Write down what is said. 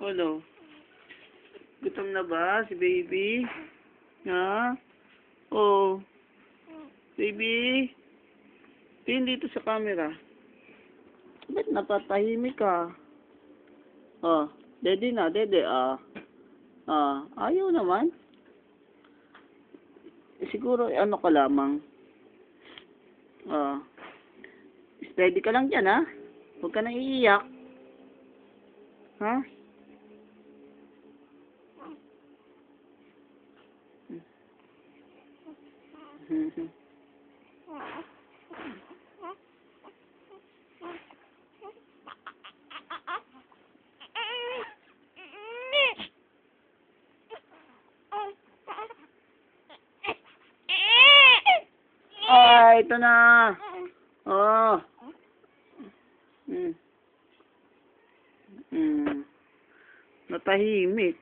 Ano? Gutom na ba si baby? Ha? Oh. Baby? Tingin dito sa camera. Ba't napatahimik ka? Oh. Dede na, dede. Ayaw naman. Siguro, ano ka lamang. Steady ka lang dyan, ha? Huwag ka nang iiyak. Ha? Ito na. Oh. Natahimik.